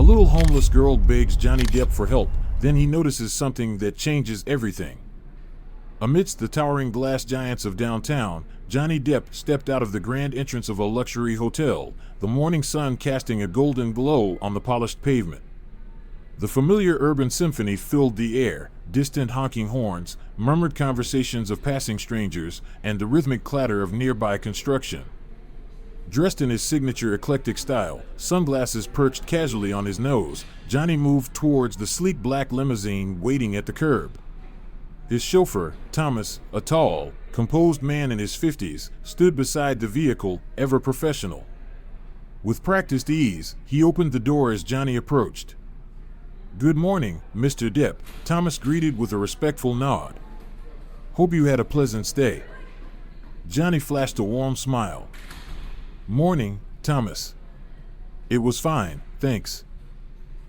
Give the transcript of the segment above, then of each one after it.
little homeless girl begs Johnny Depp for help, then he notices something that changes everything. Amidst the towering glass giants of downtown, Johnny Depp stepped out of the grand entrance of a luxury hotel, the morning sun casting a golden glow on the polished pavement. The familiar urban symphony filled the air, distant honking horns, murmured conversations of passing strangers, and the rhythmic clatter of nearby construction. Dressed in his signature eclectic style, sunglasses perched casually on his nose, Johnny moved towards the sleek black limousine waiting at the curb. His chauffeur, Thomas, a tall, composed man in his 50s, stood beside the vehicle, ever professional. With practiced ease, he opened the door as Johnny approached. "Good morning, Mr. Depp," Thomas greeted with a respectful nod. "Hope you had a pleasant stay." Johnny flashed a warm smile. "Morning, Thomas. It was fine, thanks.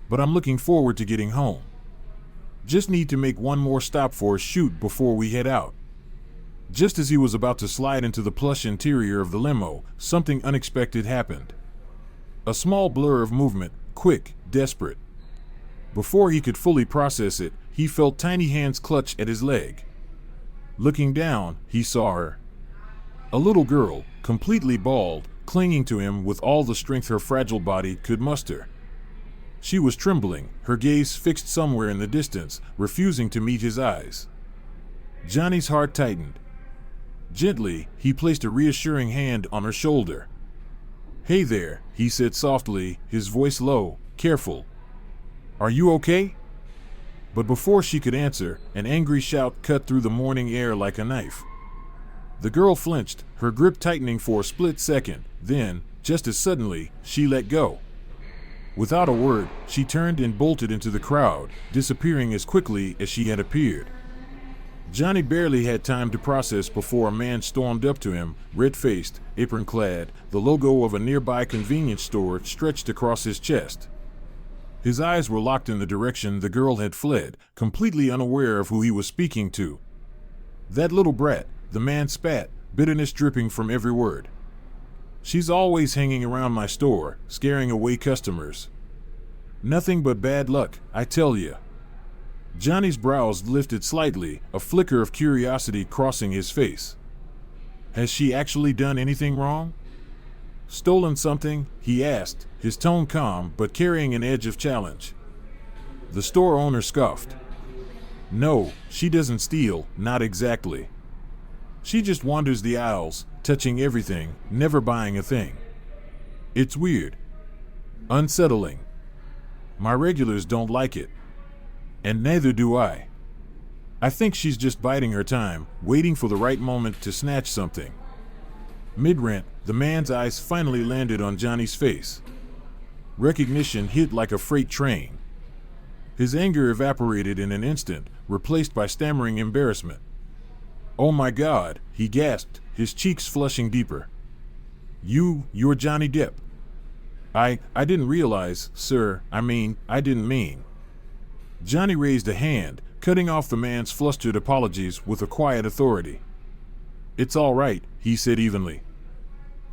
But I'm looking forward to getting home. Just need to make one more stop for a shoot before we head out." Just as he was about to slide into the plush interior of the limo, something unexpected happened. A small blur of movement, quick, desperate. Before he could fully process it, he felt tiny hands clutch at his leg. Looking down, he saw her. A little girl, completely bald, clinging to him with all the strength her fragile body could muster. She was trembling, her gaze fixed somewhere in the distance, refusing to meet his eyes. Johnny's heart tightened. Gently, he placed a reassuring hand on her shoulder. "Hey there," he said softly, his voice low, careful. "Are you okay?" But before she could answer, an angry shout cut through the morning air like a knife. The girl flinched, her grip tightening for a split second, then, just as suddenly, she let go. Without a word, she turned and bolted into the crowd, disappearing as quickly as she had appeared. Johnny barely had time to process before a man stormed up to him, red-faced, apron-clad, the logo of a nearby convenience store stretched across his chest. His eyes were locked in the direction the girl had fled, completely unaware of who he was speaking to. "That little brat," the man spat, bitterness dripping from every word. "She's always hanging around my store, scaring away customers. Nothing but bad luck, I tell you." Johnny's brows lifted slightly, a flicker of curiosity crossing his face. "Has she actually done anything wrong? Stolen something?" he asked, his tone calm but carrying an edge of challenge. The store owner scoffed. "No, she doesn't steal, not exactly. She just wanders the aisles, touching everything, never buying a thing. It's weird. Unsettling. My regulars don't like it. And neither do I. I think she's just biding her time, waiting for the right moment to snatch something." Mid-rant, the man's eyes finally landed on Johnny's face. Recognition hit like a freight train. His anger evaporated in an instant, replaced by stammering embarrassment. "Oh my God," he gasped, his cheeks flushing deeper. You're Johnny Depp." I didn't realize, sir, I didn't mean." Johnny raised a hand, cutting off the man's flustered apologies with a quiet authority. "It's all right," he said evenly.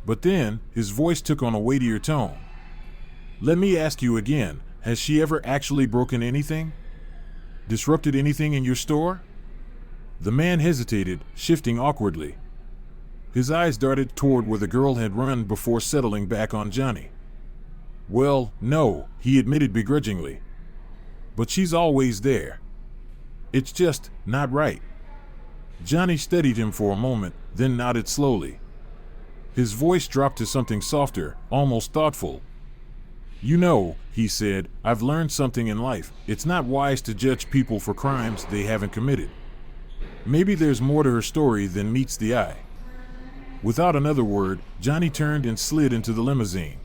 But then, his voice took on a weightier tone. "Let me ask you again, has she ever actually broken anything? Disrupted anything in your store?" The man hesitated, shifting awkwardly. His eyes darted toward where the girl had run before settling back on Johnny. "Well, no," he admitted begrudgingly. "But she's always there. It's just not right." Johnny studied him for a moment, then nodded slowly. His voice dropped to something softer, almost thoughtful. "You know," he said, "I've learned something in life. It's not wise to judge people for crimes they haven't committed. Maybe there's more to her story than meets the eye." Without another word, Johnny turned and slid into the limousine.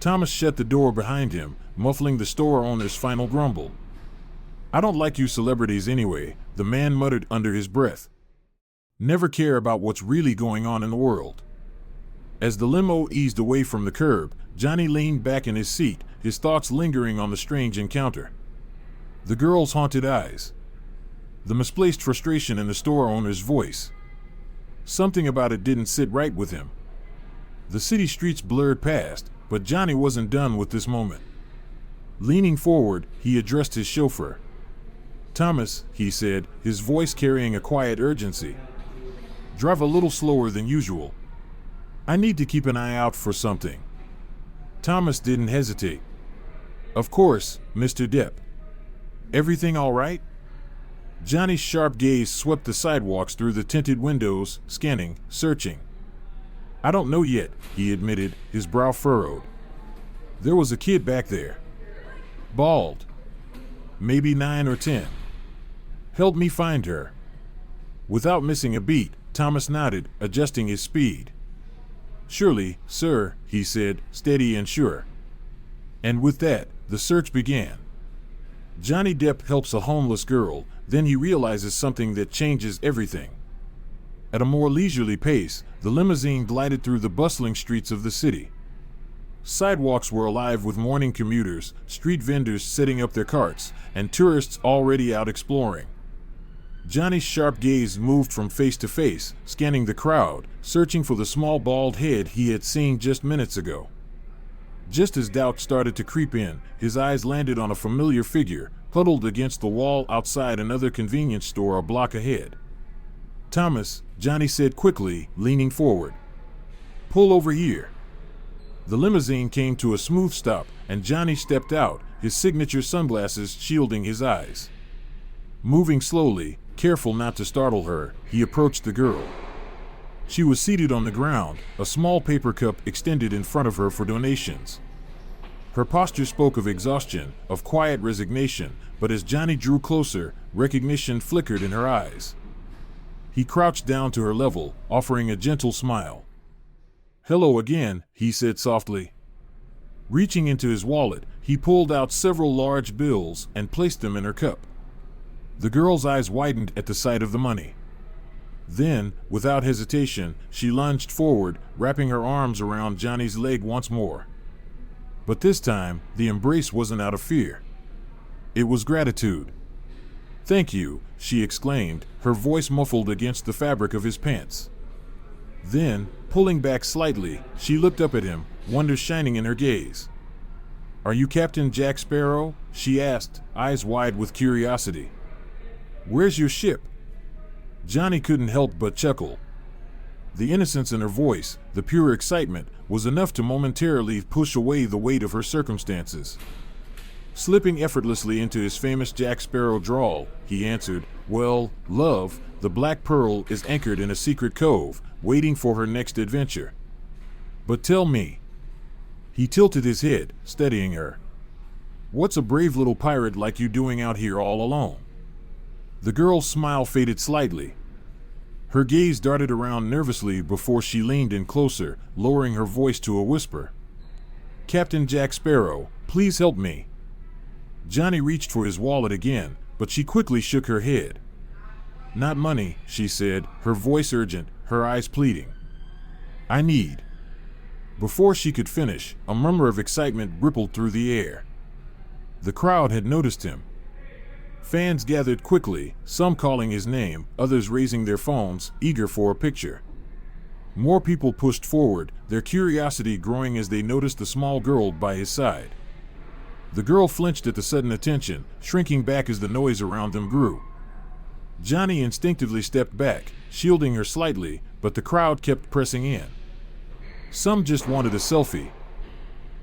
Thomas shut the door behind him, muffling the store owner's final grumble. "I don't like you celebrities anyway," the man muttered under his breath. "Never care about what's really going on in the world." As the limo eased away from the curb, Johnny leaned back in his seat, his thoughts lingering on the strange encounter. The girl's haunted eyes. The misplaced frustration in the store owner's voice. Something about it didn't sit right with him. The city streets blurred past, but Johnny wasn't done with this moment. Leaning forward, he addressed his chauffeur. "Thomas," he said, his voice carrying a quiet urgency. "Drive a little slower than usual. I need to keep an eye out for something." Thomas didn't hesitate. "Of course, Mr. Depp. Everything all right?" Johnny's sharp gaze swept the sidewalks through the tinted windows, scanning, searching. "I don't know yet," he admitted, his brow furrowed. "There was a kid back there. Bald. Maybe 9 or 10. Help me find her." Without missing a beat, Thomas nodded, adjusting his speed. "Surely, sir," he said, steady and sure. And with that, the search began. Johnny Depp helps a homeless girl, then he realizes something that changes everything. At a more leisurely pace, the limousine glided through the bustling streets of the city. Sidewalks were alive with morning commuters, street vendors setting up their carts, and tourists already out exploring. Johnny's sharp gaze moved from face to face, scanning the crowd, searching for the small bald head he had seen just minutes ago. Just as doubt started to creep in, his eyes landed on a familiar figure, huddled against the wall outside another convenience store a block ahead. "Thomas," Johnny said quickly, leaning forward. "Pull over here." The limousine came to a smooth stop, and Johnny stepped out, his signature sunglasses shielding his eyes. Moving slowly, careful not to startle her, he approached the girl. She was seated on the ground, a small paper cup extended in front of her for donations. Her posture spoke of exhaustion, of quiet resignation, but as Johnny drew closer, recognition flickered in her eyes. He crouched down to her level, offering a gentle smile. "Hello again," he said softly. Reaching into his wallet, he pulled out several large bills and placed them in her cup. The girl's eyes widened at the sight of the money. Then, without hesitation, she lunged forward, wrapping her arms around Johnny's leg once more. But this time, the embrace wasn't out of fear. It was gratitude. "Thank you," she exclaimed, her voice muffled against the fabric of his pants. Then, pulling back slightly, she looked up at him, wonder shining in her gaze. "Are you Captain Jack Sparrow?" she asked, eyes wide with curiosity. "Where's your ship?" Johnny couldn't help but chuckle. The innocence in her voice, the pure excitement, was enough to momentarily push away the weight of her circumstances. Slipping effortlessly into his famous Jack Sparrow drawl, he answered, "Well, love, the Black Pearl is anchored in a secret cove, waiting for her next adventure. But tell me." He tilted his head, studying her. "What's a brave little pirate like you doing out here all alone?" The girl's smile faded slightly. Her gaze darted around nervously before she leaned in closer, lowering her voice to a whisper. "Captain Jack Sparrow, please help me." Johnny reached for his wallet again, but she quickly shook her head. "Not money," she said, her voice urgent, her eyes pleading. "I need." Before she could finish, a murmur of excitement rippled through the air. The crowd had noticed him. Fans gathered quickly, some calling his name, others raising their phones, eager for a picture. More people pushed forward, their curiosity growing as they noticed the small girl by his side. The girl flinched at the sudden attention, shrinking back as the noise around them grew. Johnny instinctively stepped back, shielding her slightly, but the crowd kept pressing in. Some just wanted a selfie.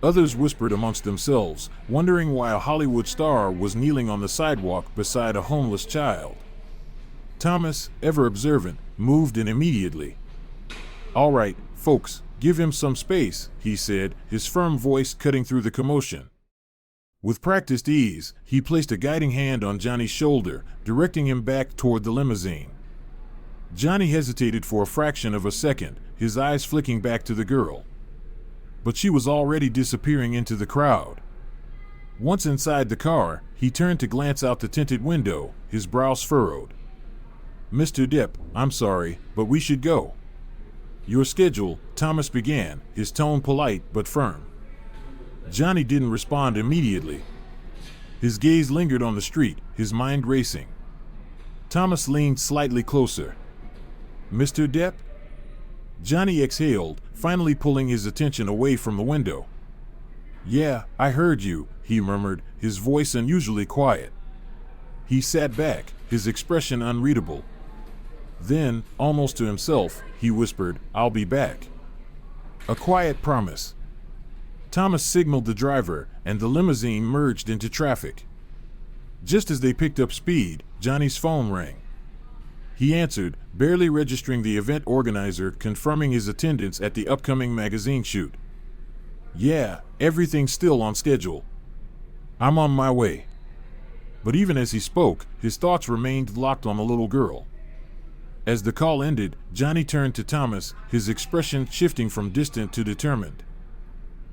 Others whispered amongst themselves, wondering why a Hollywood star was kneeling on the sidewalk beside a homeless child. Thomas, ever observant, moved in immediately. "All right, folks, give him some space," he said, his firm voice cutting through the commotion. With practiced ease, he placed a guiding hand on Johnny's shoulder, directing him back toward the limousine. Johnny hesitated for a fraction of a second, his eyes flicking back to the girl. But she was already disappearing into the crowd. Once inside the car, he turned to glance out the tinted window, his brows furrowed. "Mr. Depp, I'm sorry, but we should go." "Your schedule," Thomas began, his tone polite but firm. Johnny didn't respond immediately. His gaze lingered on the street, his mind racing. Thomas leaned slightly closer. "Mr. Depp?" Johnny exhaled, finally pulling his attention away from the window. "Yeah, I heard you," he murmured, his voice unusually quiet. He sat back, his expression unreadable. Then, almost to himself, he whispered, "I'll be back." A quiet promise. Thomas signaled the driver, and the limousine merged into traffic. Just as they picked up speed, Johnny's phone rang. He answered, barely registering the event organizer confirming his attendance at the upcoming magazine shoot. "Yeah, everything's still on schedule. I'm on my way." But even as he spoke, his thoughts remained locked on the little girl. As the call ended, Johnny turned to Thomas, his expression shifting from distant to determined.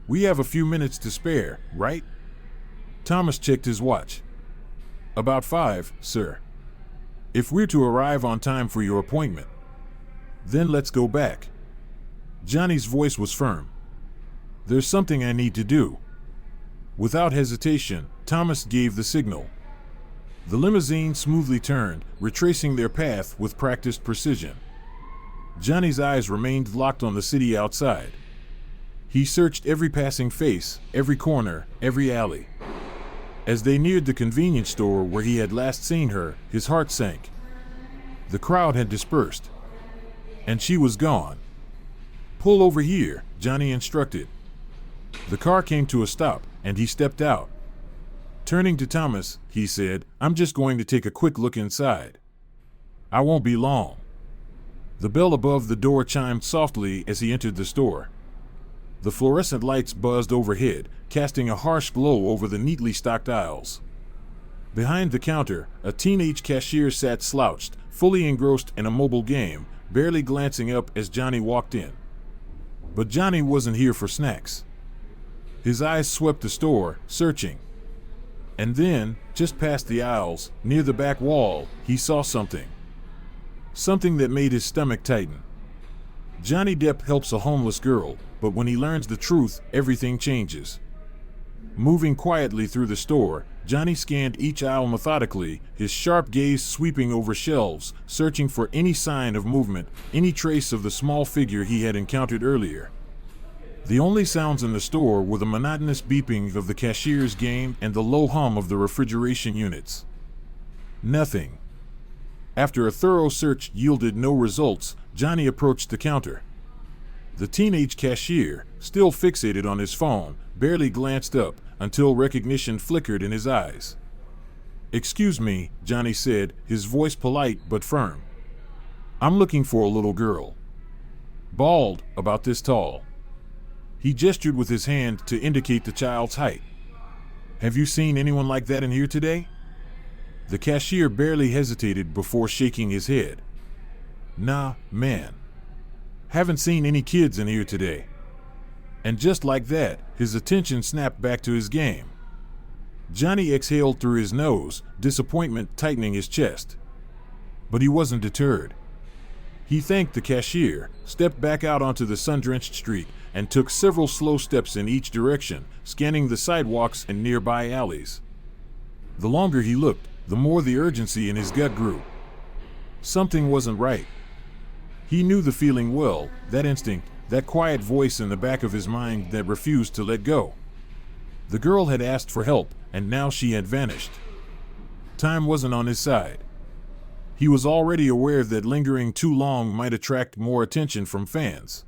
"We have a few minutes to spare, right?" Thomas checked his watch. "About 5, sir. If we're to arrive on time for your appointment, then let's go back." Johnny's voice was firm. "There's something I need to do." Without hesitation, Thomas gave the signal. The limousine smoothly turned, retracing their path with practiced precision. Johnny's eyes remained locked on the city outside. He searched every passing face, every corner, every alley. As they neared the convenience store where he had last seen her, his heart sank. The crowd had dispersed, and she was gone. "Pull over here," Johnny instructed. The car came to a stop, and he stepped out. Turning to Thomas, he said, "I'm just going to take a quick look inside. I won't be long." The bell above the door chimed softly as he entered the store. The fluorescent lights buzzed overhead, casting a harsh glow over the neatly stocked aisles. Behind the counter, a teenage cashier sat slouched, fully engrossed in a mobile game, barely glancing up as Johnny walked in. But Johnny wasn't here for snacks. His eyes swept the store, searching. And then, just past the aisles, near the back wall, he saw something. Something that made his stomach tighten. Johnny Depp helps a homeless girl, but when he learns the truth, everything changes. Moving quietly through the store, Johnny scanned each aisle methodically, his sharp gaze sweeping over shelves, searching for any sign of movement, any trace of the small figure he had encountered earlier. The only sounds in the store were the monotonous beeping of the cashier's game and the low hum of the refrigeration units. Nothing. After a thorough search yielded no results, Johnny approached the counter. The teenage cashier, still fixated on his phone, barely glanced up until recognition flickered in his eyes. "Excuse me," Johnny said, his voice polite but firm. "I'm looking for a little girl. Bald, about this tall." He gestured with his hand to indicate the child's height. "Have you seen anyone like that in here today?" The cashier barely hesitated before shaking his head. "Nah, man. Haven't seen any kids in here today." And just like that, his attention snapped back to his game. Johnny exhaled through his nose, disappointment tightening his chest. But he wasn't deterred. He thanked the cashier, stepped back out onto the sun-drenched street, and took several slow steps in each direction, scanning the sidewalks and nearby alleys. The longer he looked, the more the urgency in his gut grew. Something wasn't right. He knew the feeling well, that instinct, that quiet voice in the back of his mind that refused to let go. The girl had asked for help, and now she had vanished. Time wasn't on his side. He was already aware that lingering too long might attract more attention from fans.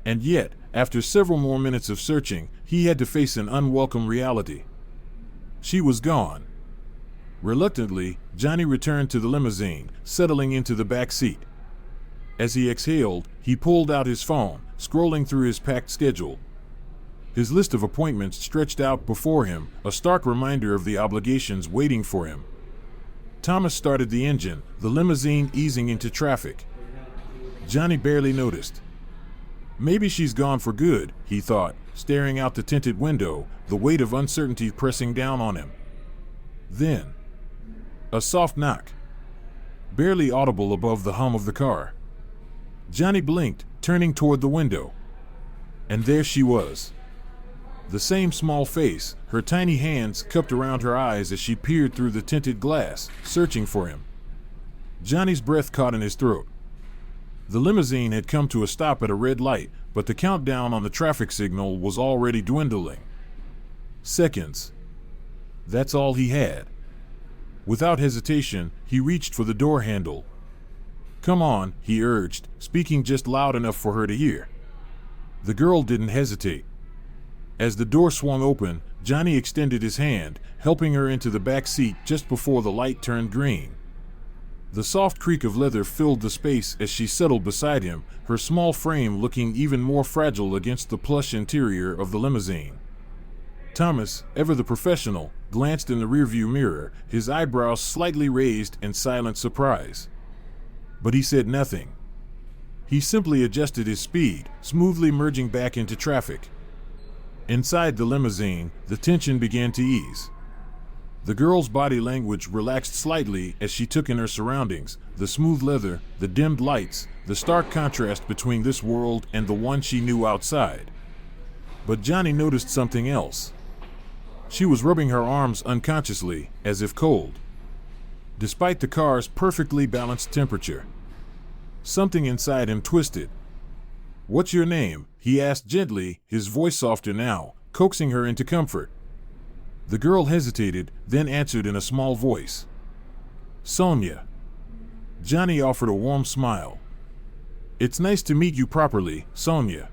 And yet, after several more minutes of searching, he had to face an unwelcome reality. She was gone. Reluctantly, Johnny returned to the limousine, settling into the back seat. As he exhaled, he pulled out his phone, scrolling through his packed schedule. His list of appointments stretched out before him, a stark reminder of the obligations waiting for him. Thomas started the engine, the limousine easing into traffic. Johnny barely noticed. Maybe she's gone for good, he thought, staring out the tinted window, the weight of uncertainty pressing down on him. Then, a soft knock, barely audible above the hum of the car. Johnny blinked, turning toward the window. And there she was. The same small face, her tiny hands cupped around her eyes as she peered through the tinted glass, searching for him. Johnny's breath caught in his throat. The limousine had come to a stop at a red light, but the countdown on the traffic signal was already dwindling. Seconds. That's all he had. Without hesitation, he reached for the door handle. "Come on," he urged, speaking just loud enough for her to hear. The girl didn't hesitate. As the door swung open, Johnny extended his hand, helping her into the back seat just before the light turned green. The soft creak of leather filled the space as she settled beside him, her small frame looking even more fragile against the plush interior of the limousine. Thomas, ever the professional, glanced in the rearview mirror, his eyebrows slightly raised in silent surprise. But he said nothing. He simply adjusted his speed, smoothly merging back into traffic. Inside the limousine, the tension began to ease. The girl's body language relaxed slightly as she took in her surroundings, the smooth leather, the dimmed lights, the stark contrast between this world and the one she knew outside. But Johnny noticed something else. She was rubbing her arms unconsciously, as if cold. Despite the car's perfectly balanced temperature, something inside him twisted. "What's your name?" he asked gently, his voice softer now, coaxing her into comfort. The girl hesitated, then answered in a small voice. "Sonia." Johnny offered a warm smile. "It's nice to meet you properly, Sonia."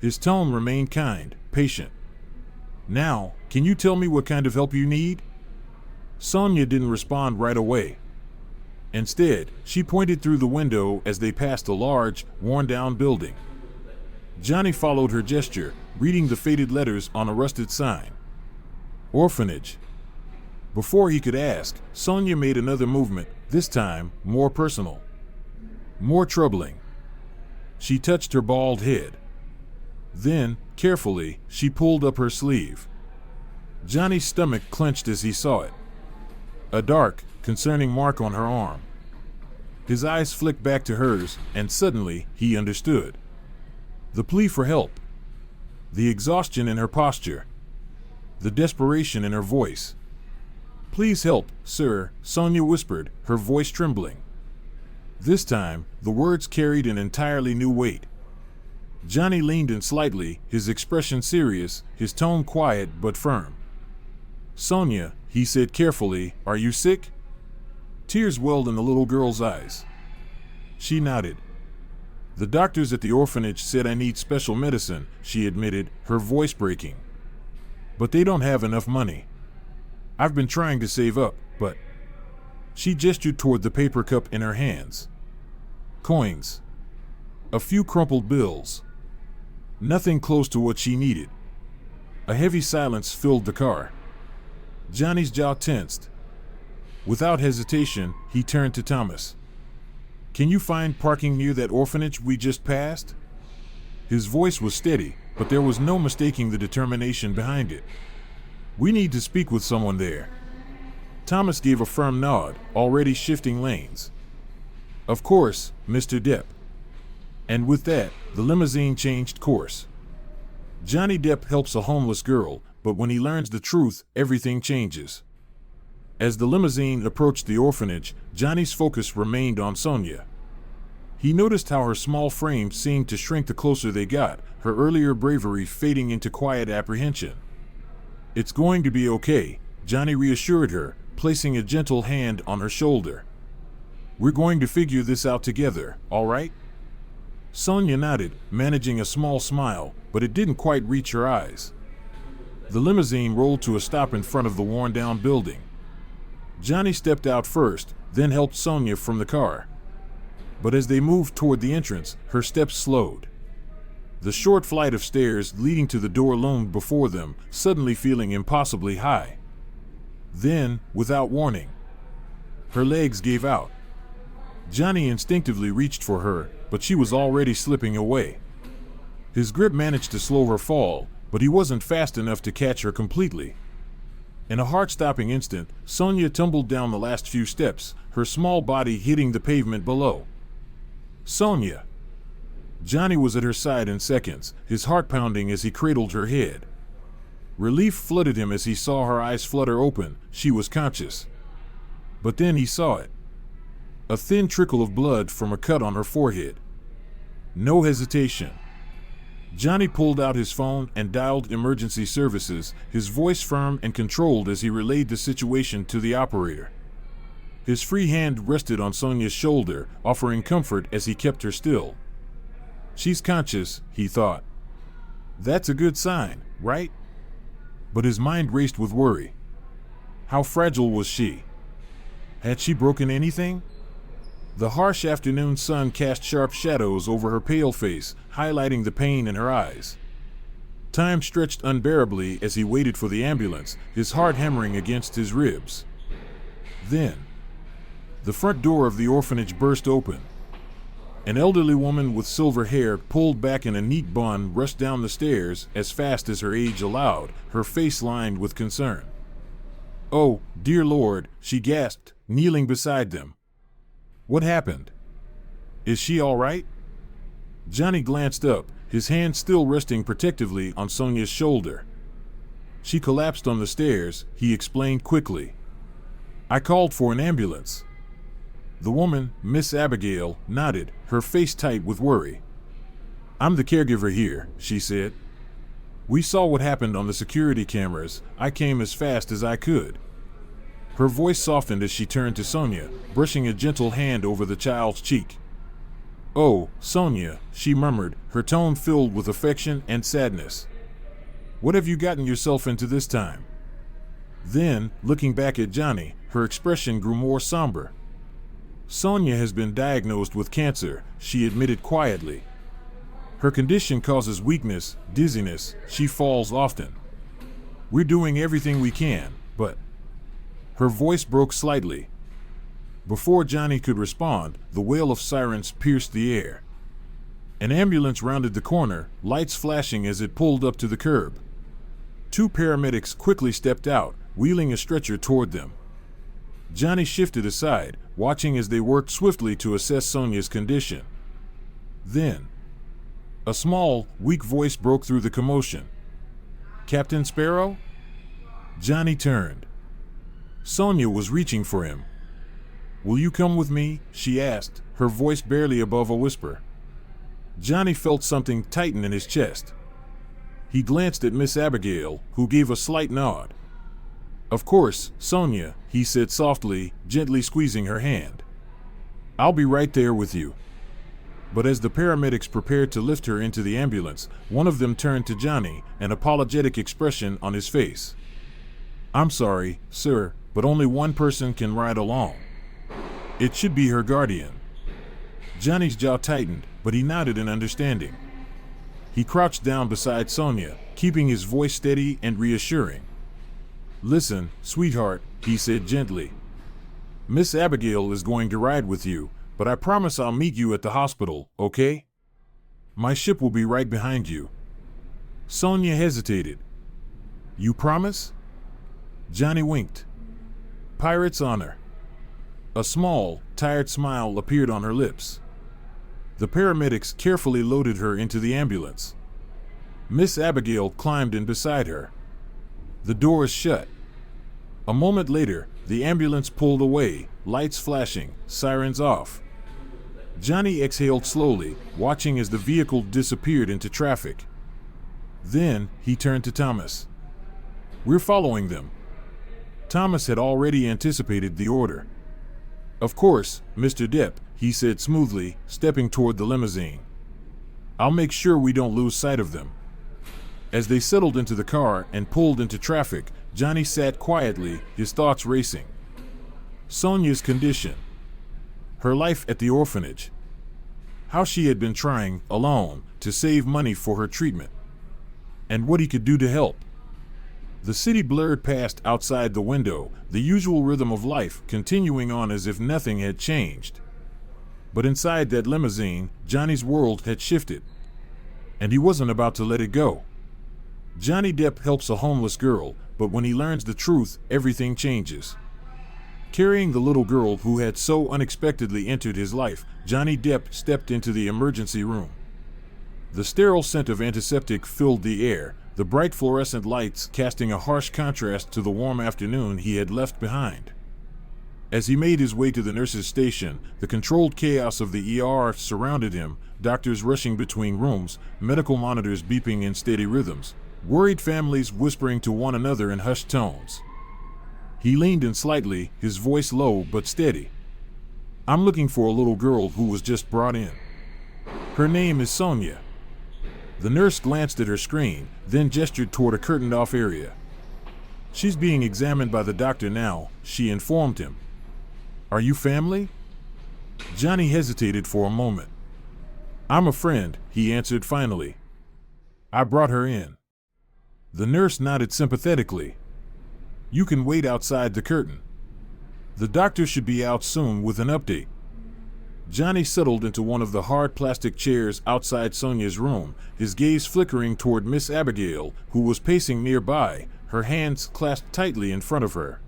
His tone remained kind, patient. "Now, can you tell me what kind of help you need?" Sonia didn't respond right away. Instead, she pointed through the window as they passed a large, worn-down building. Johnny followed her gesture, reading the faded letters on a rusted sign. "Orphanage." Before he could ask, Sonia made another movement, this time more personal. More troubling. She touched her bald head. Then, carefully, she pulled up her sleeve. Johnny's stomach clenched as he saw it. A dark, concerning mark on her arm. His eyes flicked back to hers, and suddenly, he understood. The plea for help. The exhaustion in her posture. The desperation in her voice. "Please help, sir," Sonia whispered, her voice trembling. This time, the words carried an entirely new weight. Johnny leaned in slightly, his expression serious, his tone quiet but firm. "Sonia," he said carefully, "are you sick?" Tears welled in the little girl's eyes. She nodded. "The doctors at the orphanage said I need special medicine," she admitted, her voice breaking. "But they don't have enough money. I've been trying to save up, but..." She gestured toward the paper cup in her hands. Coins. A few crumpled bills. Nothing close to what she needed. A heavy silence filled the car. Johnny's jaw tensed. Without hesitation, he turned to Thomas. "Can you find parking near that orphanage we just passed?" His voice was steady, but there was no mistaking the determination behind it. "We need to speak with someone there." Thomas gave a firm nod, already shifting lanes. "Of course, Mr. Depp." And with that, the limousine changed course. Johnny Depp helps a homeless girl, but when he learns the truth, everything changes. As the limousine approached the orphanage, Johnny's focus remained on Sonia. He noticed how her small frame seemed to shrink the closer they got, her earlier bravery fading into quiet apprehension. "It's going to be okay," Johnny reassured her, placing a gentle hand on her shoulder. "We're going to figure this out together, all right?" Sonia nodded, managing a small smile, but it didn't quite reach her eyes. The limousine rolled to a stop in front of the worn-down building. Johnny stepped out first, then helped Sonia from the car. But as they moved toward the entrance, her steps slowed. The short flight of stairs leading to the door loomed before them, suddenly feeling impossibly high. Then, without warning, her legs gave out. Johnny instinctively reached for her, but she was already slipping away. His grip managed to slow her fall, but he wasn't fast enough to catch her completely. In a heart-stopping instant, Sonia tumbled down the last few steps, her small body hitting the pavement below. "Sonia!" Johnny was at her side in seconds, his heart pounding as he cradled her head. Relief flooded him as he saw her eyes flutter open. She was conscious. But then he saw it. A thin trickle of blood from a cut on her forehead. No hesitation. Johnny pulled out his phone and dialed emergency services, his voice firm and controlled as he relayed the situation to the operator. His free hand rested on Sonia's shoulder, offering comfort as he kept her still. She's conscious, he thought. That's a good sign, right? But his mind raced with worry. How fragile was she? Had she broken anything? The harsh afternoon sun cast sharp shadows over her pale face, highlighting the pain in her eyes. Time stretched unbearably as he waited for the ambulance, his heart hammering against his ribs. Then, the front door of the orphanage burst open. An elderly woman with silver hair, pulled back in a neat bun, rushed down the stairs as fast as her age allowed, her face lined with concern. "Oh, dear Lord," she gasped, kneeling beside them. "What happened? Is she all right?" Johnny glanced up, his hand still resting protectively on Sonia's shoulder. "She collapsed on the stairs," he explained quickly. "I called for an ambulance." The woman, Miss Abigail, nodded, her face tight with worry. "I'm the caregiver here," she said. "We saw what happened on the security cameras. I came as fast as I could." Her voice softened as she turned to Sonia, brushing a gentle hand over the child's cheek. "Oh, Sonia," she murmured, her tone filled with affection and sadness. "What have you gotten yourself into this time?" Then, looking back at Johnny, her expression grew more somber. "Sonia has been diagnosed with cancer," she admitted quietly. "Her condition causes weakness, dizziness, she falls often. We're doing everything we can, but..." Her voice broke slightly. Before Johnny could respond, the wail of sirens pierced the air. An ambulance rounded the corner, lights flashing as it pulled up to the curb. Two paramedics quickly stepped out, wheeling a stretcher toward them. Johnny shifted aside, watching as they worked swiftly to assess Sonia's condition. Then, a small, weak voice broke through the commotion. "Captain Sparrow?" Johnny turned. Sonia was reaching for him. "Will you come with me?" she asked, her voice barely above a whisper. Johnny felt something tighten in his chest. He glanced at Miss Abigail, who gave a slight nod. "Of course, Sonia," he said softly, gently squeezing her hand. "I'll be right there with you." But as the paramedics prepared to lift her into the ambulance, one of them turned to Johnny, an apologetic expression on his face. "I'm sorry, sir, but only one person can ride along. It should be her guardian." Johnny's jaw tightened, but he nodded in understanding. He crouched down beside Sonia, keeping his voice steady and reassuring. "Listen, sweetheart," he said gently. "Miss Abigail is going to ride with you, but I promise I'll meet you at the hospital, okay? My ship will be right behind you." Sonia hesitated. "You promise?" Johnny winked. "Pirate's honor." A small, tired smile appeared on her lips. The paramedics carefully loaded her into the ambulance. Miss Abigail climbed in beside her. The doors shut. A moment later, the ambulance pulled away, lights flashing, sirens off. Johnny exhaled slowly, watching as the vehicle disappeared into traffic. Then, he turned to Thomas. "We're following them." Thomas had already anticipated the order. "Of course, Mr. Depp," he said smoothly, stepping toward the limousine. "I'll make sure we don't lose sight of them." As they settled into the car and pulled into traffic, Johnny sat quietly, his thoughts racing. Sonia's condition. Her life at the orphanage. How she had been trying, alone, to save money for her treatment. And what he could do to help. The city blurred past outside the window, the usual rhythm of life continuing on as if nothing had changed. But inside that limousine, Johnny's world had shifted. And he wasn't about to let it go. Johnny Depp helps a homeless girl, but when he learns the truth, everything changes. Carrying the little girl who had so unexpectedly entered his life, Johnny Depp stepped into the emergency room. The sterile scent of antiseptic filled the air, the bright fluorescent lights casting a harsh contrast to the warm afternoon he had left behind. As he made his way to the nurse's station, the controlled chaos of the ER surrounded him, doctors rushing between rooms, medical monitors beeping in steady rhythms, worried families whispering to one another in hushed tones. He leaned in slightly, his voice low but steady. "I'm looking for a little girl who was just brought in. Her name is Sonia." The nurse glanced at her screen, then gestured toward a curtained-off area. "She's being examined by the doctor now," she informed him. "Are you family?" Johnny hesitated for a moment. "I'm a friend," he answered finally. "I brought her in." The nurse nodded sympathetically. "You can wait outside the curtain. The doctor should be out soon with an update." Johnny settled into one of the hard plastic chairs outside Sonia's room, his gaze flickering toward Miss Abigail, who was pacing nearby, her hands clasped tightly in front of her.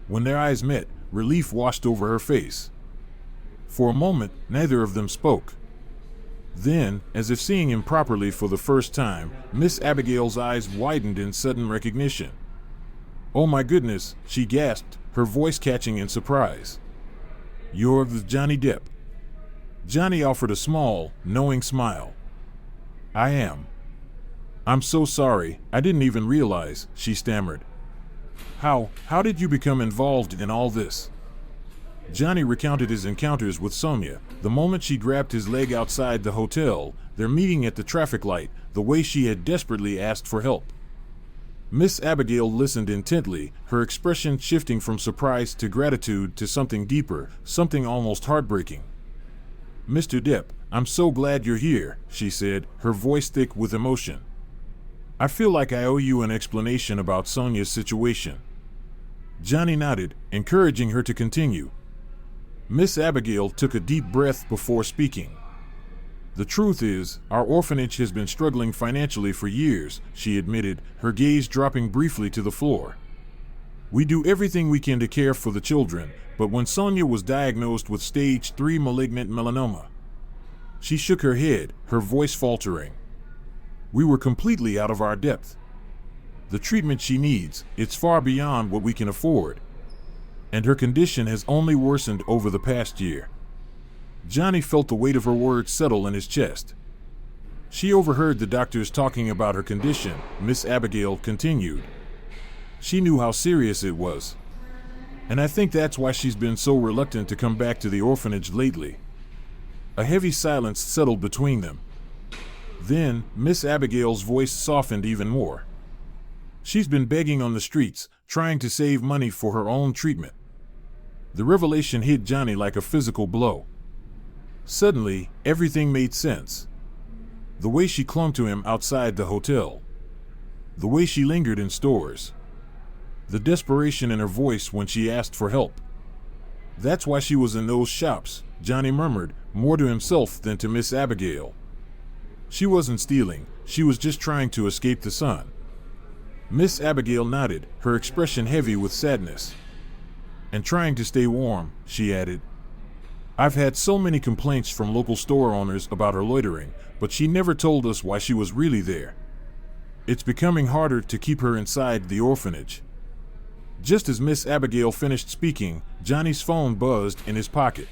When their eyes met, relief washed over her face. For a moment, neither of them spoke. Then, as if seeing him properly for the first time, Miss Abigail's eyes widened in sudden recognition. "Oh my goodness," she gasped, her voice catching in surprise. "You're with Johnny Depp." Johnny offered a small, knowing smile. "I am." "I'm so sorry, I didn't even realize," she stammered. How did you become involved in all this?" Johnny recounted his encounters with Sonia, the moment she grabbed his leg outside the hotel, their meeting at the traffic light, the way she had desperately asked for help. Miss Abigail listened intently, her expression shifting from surprise to gratitude to something deeper, something almost heartbreaking. "Mr. Depp, I'm so glad you're here," she said, her voice thick with emotion. "I feel like I owe you an explanation about Sonia's situation." Johnny nodded, encouraging her to continue. Miss Abigail took a deep breath before speaking. "The truth is, our orphanage has been struggling financially for years," she admitted, her gaze dropping briefly to the floor. "We do everything we can to care for the children, but when Sonia was diagnosed with stage 3 malignant melanoma..." She shook her head, her voice faltering. "We were completely out of our depth. The treatment she needs, it's far beyond what we can afford. And her condition has only worsened over the past year." Johnny felt the weight of her words settle in his chest. "She overheard the doctors talking about her condition," Miss Abigail continued. "She knew how serious it was. And I think that's why she's been so reluctant to come back to the orphanage lately." A heavy silence settled between them. Then, Miss Abigail's voice softened even more. "She's been begging on the streets, trying to save money for her own treatment." The revelation hit Johnny like a physical blow. Suddenly, everything made sense. The way she clung to him outside the hotel. The way she lingered in stores. The desperation in her voice when she asked for help. "That's why she was in those shops," Johnny murmured, more to himself than to Miss Abigail. "She wasn't stealing, she was just trying to escape the sun." Miss Abigail nodded, her expression heavy with sadness. "And trying to stay warm," she added. "I've had so many complaints from local store owners about her loitering, but she never told us why she was really there. It's becoming harder to keep her inside the orphanage." Just as Miss Abigail finished speaking, Johnny's phone buzzed in his pocket.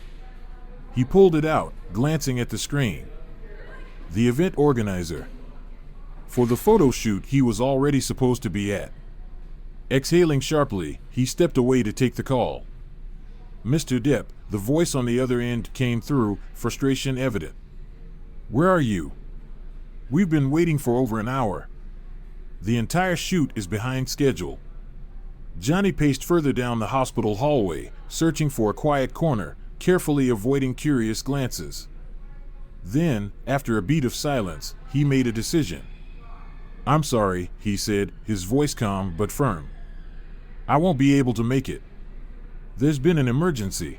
He pulled it out, glancing at the screen. The event organizer. For the photo shoot he was already supposed to be at. Exhaling sharply, he stepped away to take the call. "Mr. Depp," the voice on the other end came through, frustration evident. "Where are you? We've been waiting for over an hour. The entire shoot is behind schedule." Johnny paced further down the hospital hallway, searching for a quiet corner, carefully avoiding curious glances. Then, after a beat of silence, he made a decision. "I'm sorry," he said, his voice calm but firm. "I won't be able to make it. There's been an emergency."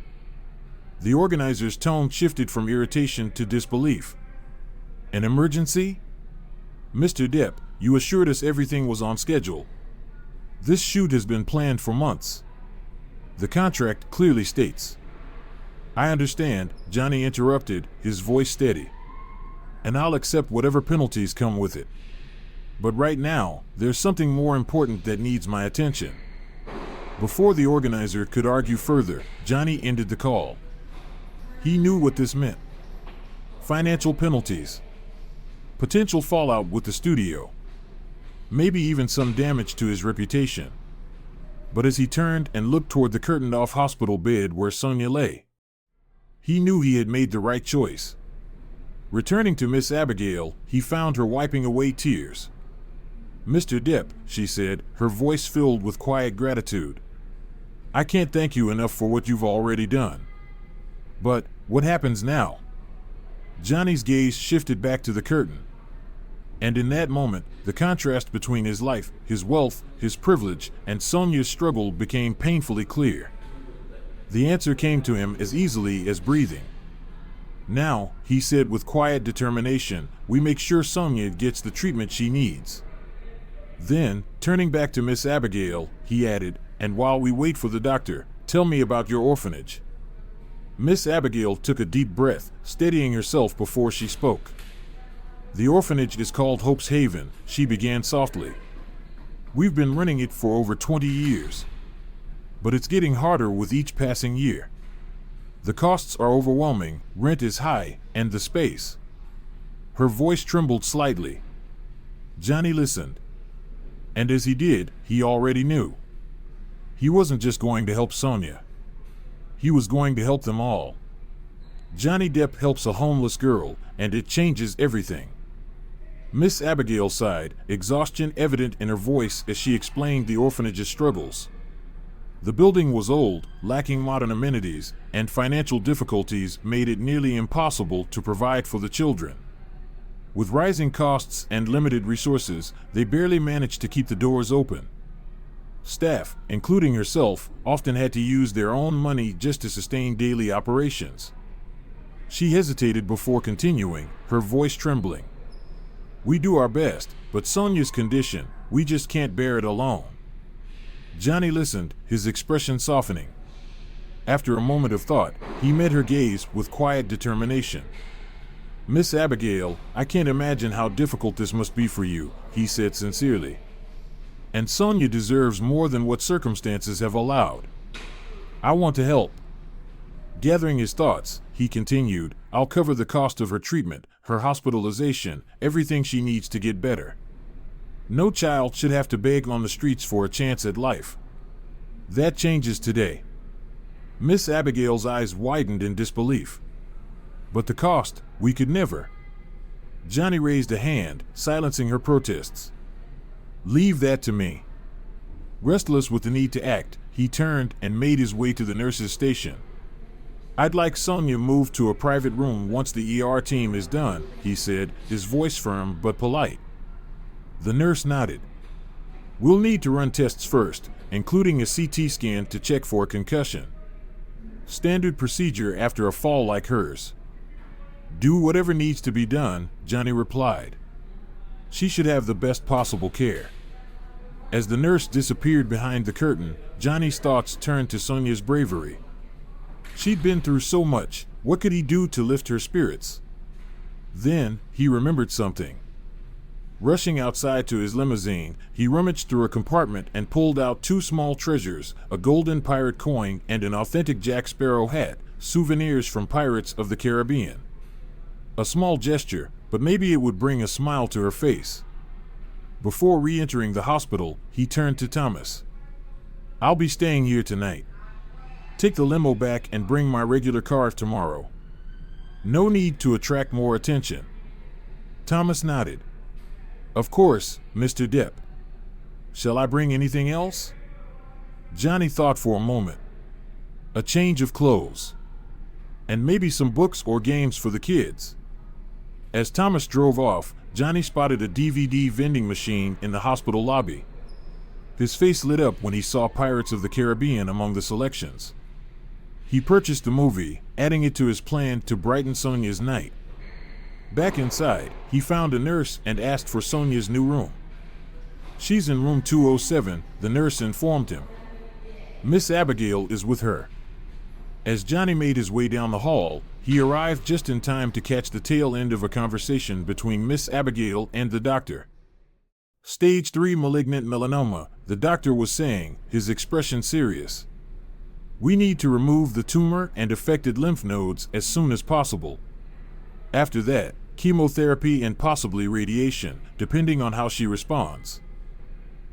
The organizer's tone shifted from irritation to disbelief. "An emergency? Mr. Depp, you assured us everything was on schedule. This shoot has been planned for months. The contract clearly states." "I understand," Johnny interrupted, his voice steady. "And I'll accept whatever penalties come with it. But right now, there's something more important that needs my attention." Before the organizer could argue further, Johnny ended the call. He knew what this meant. Financial penalties. Potential fallout with the studio. Maybe even some damage to his reputation. But as he turned and looked toward the curtained-off hospital bed where Sonia lay, he knew he had made the right choice. Returning to Miss Abigail, he found her wiping away tears. "Mr. Depp," she said, her voice filled with quiet gratitude. "I can't thank you enough for what you've already done. But what happens now?" Johnny's gaze shifted back to the curtain. And in that moment, the contrast between his life, his wealth, his privilege, and Sonia's struggle became painfully clear. The answer came to him as easily as breathing. "Now," he said with quiet determination, "we make sure Sonia gets the treatment she needs." Then, turning back to Miss Abigail, he added, "And while we wait for the doctor, tell me about your orphanage." Miss Abigail took a deep breath, steadying herself before she spoke. "The orphanage is called Hope's Haven," she began softly. "We've been running it for over 20 years. But it's getting harder with each passing year. The costs are overwhelming, rent is high, and the space." Her voice trembled slightly. Johnny listened. And as he did, he already knew. He wasn't just going to help Sonia. He was going to help them all. Johnny Depp helps a homeless girl, and it changes everything. Miss Abigail sighed, exhaustion evident in her voice as she explained the orphanage's struggles. The building was old, lacking modern amenities, and financial difficulties made it nearly impossible to provide for the children. With rising costs and limited resources, they barely managed to keep the doors open. Staff, including herself, often had to use their own money just to sustain daily operations. She hesitated before continuing, her voice trembling. "We do our best, but Sonia's condition, we just can't bear it alone." Johnny listened, his expression softening. After a moment of thought, he met her gaze with quiet determination. "Miss Abigail, I can't imagine how difficult this must be for you," he said sincerely. "And Sonia deserves more than what circumstances have allowed. I want to help." Gathering his thoughts, he continued, "I'll cover the cost of her treatment, her hospitalization, everything she needs to get better. No child should have to beg on the streets for a chance at life. That changes today." Miss Abigail's eyes widened in disbelief. "But the cost, we could never." Johnny raised a hand, silencing her protests. "Leave that to me." Restless with the need to act, he turned and made his way to the nurse's station. "I'd like Sonia moved to a private room once the ER team is done," he said, his voice firm but polite. The nurse nodded. "We'll need to run tests first, including a CT scan to check for a concussion. Standard procedure after a fall like hers." "Do whatever needs to be done," Johnny replied. "She should have the best possible care." As the nurse disappeared behind the curtain, Johnny's thoughts turned to Sonia's bravery. She'd been through so much, what could he do to lift her spirits? Then, he remembered something. Rushing outside to his limousine, he rummaged through a compartment and pulled out two small treasures, a golden pirate coin and an authentic Jack Sparrow hat, souvenirs from Pirates of the Caribbean. A small gesture, but maybe it would bring a smile to her face. Before re-entering the hospital, he turned to Thomas. "I'll be staying here tonight. Take the limo back and bring my regular car tomorrow. No need to attract more attention." Thomas nodded. "Of course, Mr. Depp. Shall I bring anything else?" Johnny thought for a moment. A change of clothes. And maybe some books or games for the kids. As Thomas drove off, Johnny spotted a DVD vending machine in the hospital lobby. His face lit up when he saw Pirates of the Caribbean among the selections. He purchased the movie, adding it to his plan to brighten Sonia's night. Back inside, he found a nurse and asked for Sonia's new room. "She's in room 207, the nurse informed him. "Miss Abigail is with her." As Johnny made his way down the hall, he arrived just in time to catch the tail end of a conversation between Miss Abigail and the doctor. Stage 3 malignant melanoma, the doctor was saying, his expression serious. We need to remove the tumor and affected lymph nodes as soon as possible. After that, chemotherapy and possibly radiation, depending on how she responds.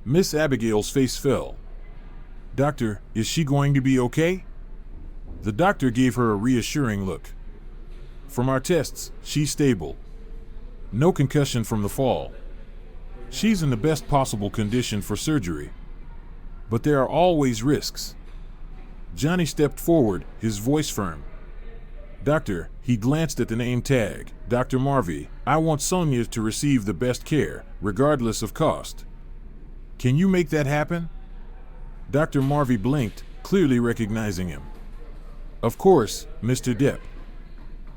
Miss Abigail's face fell. Doctor, is she going to be okay? The doctor gave her a reassuring look. From our tests, she's stable. No concussion from the fall. She's in the best possible condition for surgery. But there are always risks. Johnny stepped forward, his voice firm. Doctor, he glanced at the name tag. Dr. Marvey, I want Sonia to receive the best care, regardless of cost. Can you make that happen? Dr. Marvey blinked, clearly recognizing him. Of course, Mr. Depp.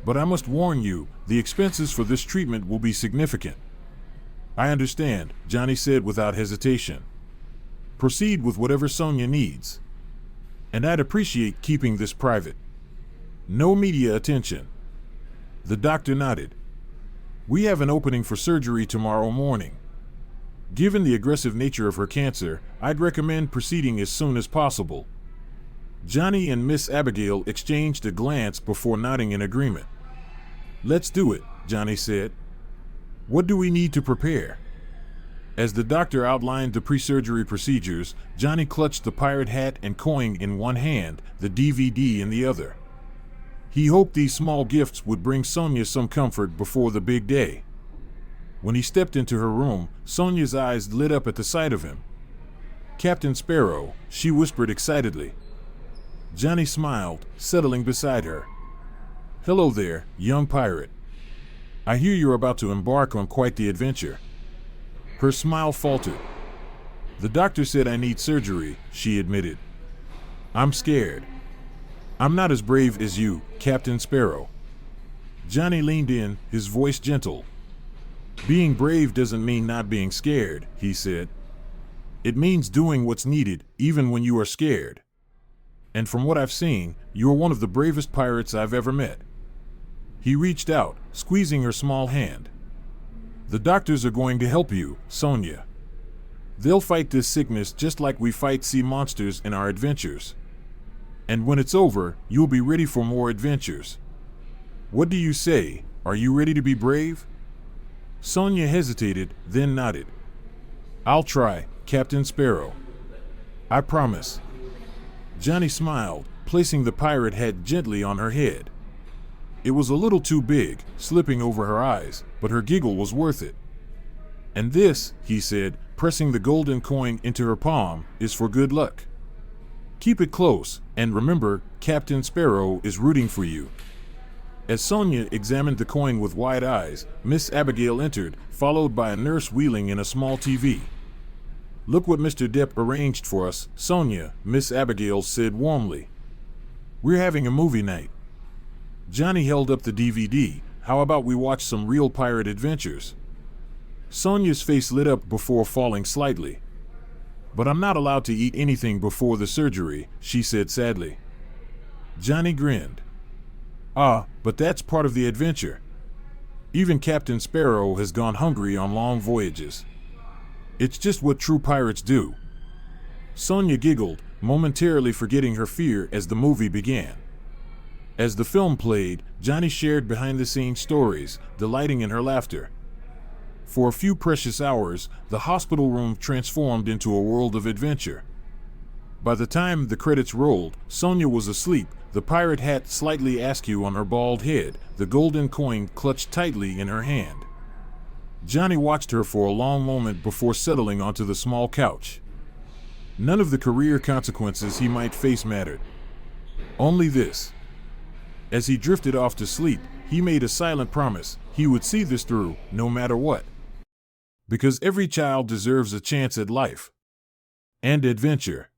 But I must warn you, the expenses for this treatment will be significant. I understand, Johnny said without hesitation. Proceed with whatever Sonia needs. And I'd appreciate keeping this private. No media attention. The doctor nodded. We have an opening for surgery tomorrow morning. Given the aggressive nature of her cancer, I'd recommend proceeding as soon as possible. Johnny and Miss Abigail exchanged a glance before nodding in agreement. Let's do it, Johnny said. What do we need to prepare? As the doctor outlined the pre-surgery procedures, Johnny clutched the pirate hat and coin in one hand, the DVD in the other. He hoped these small gifts would bring Sonia some comfort before the big day. When he stepped into her room, Sonia's eyes lit up at the sight of him. Captain Sparrow, she whispered excitedly. Johnny smiled, settling beside her. Hello there, young pirate. I hear you're about to embark on quite the adventure. Her smile faltered. The doctor said I need surgery, she admitted. I'm scared. I'm not as brave as you, Captain Sparrow. Johnny leaned in, his voice gentle. Being brave doesn't mean not being scared, he said. It means doing what's needed, even when you are scared. And from what I've seen, you're one of the bravest pirates I've ever met. He reached out, squeezing her small hand. The doctors are going to help you, Sonia. They'll fight this sickness just like we fight sea monsters in our adventures. And when it's over, you'll be ready for more adventures. What do you say? Are you ready to be brave? Sonia hesitated, then nodded. I'll try, Captain Sparrow. I promise. Johnny smiled, placing the pirate hat gently on her head. It was a little too big, slipping over her eyes, but her giggle was worth it. And this, he said, pressing the golden coin into her palm, is for good luck. Keep it close, and remember, Captain Sparrow is rooting for you. As Sonia examined the coin with wide eyes, Miss Abigail entered, followed by a nurse wheeling in a small TV. Look what Mr. Depp arranged for us, Sonia, Miss Abigail said warmly. We're having a movie night. Johnny held up the DVD. How about we watch some real pirate adventures? Sonia's face lit up before falling slightly. But I'm not allowed to eat anything before the surgery, she said sadly. Johnny grinned. But that's part of the adventure. Even Captain Sparrow has gone hungry on long voyages. It's just what true pirates do. Sonia giggled, momentarily forgetting her fear as the movie began. As the film played, Johnny shared behind-the-scenes stories, delighting in her laughter. For a few precious hours, the hospital room transformed into a world of adventure. By the time the credits rolled, Sonia was asleep, the pirate hat slightly askew on her bald head, the golden coin clutched tightly in her hand. Johnny watched her for a long moment before settling onto the small couch. None of the career consequences he might face mattered. Only this. As he drifted off to sleep, he made a silent promise he would see this through, no matter what. Because every child deserves a chance at life. And adventure.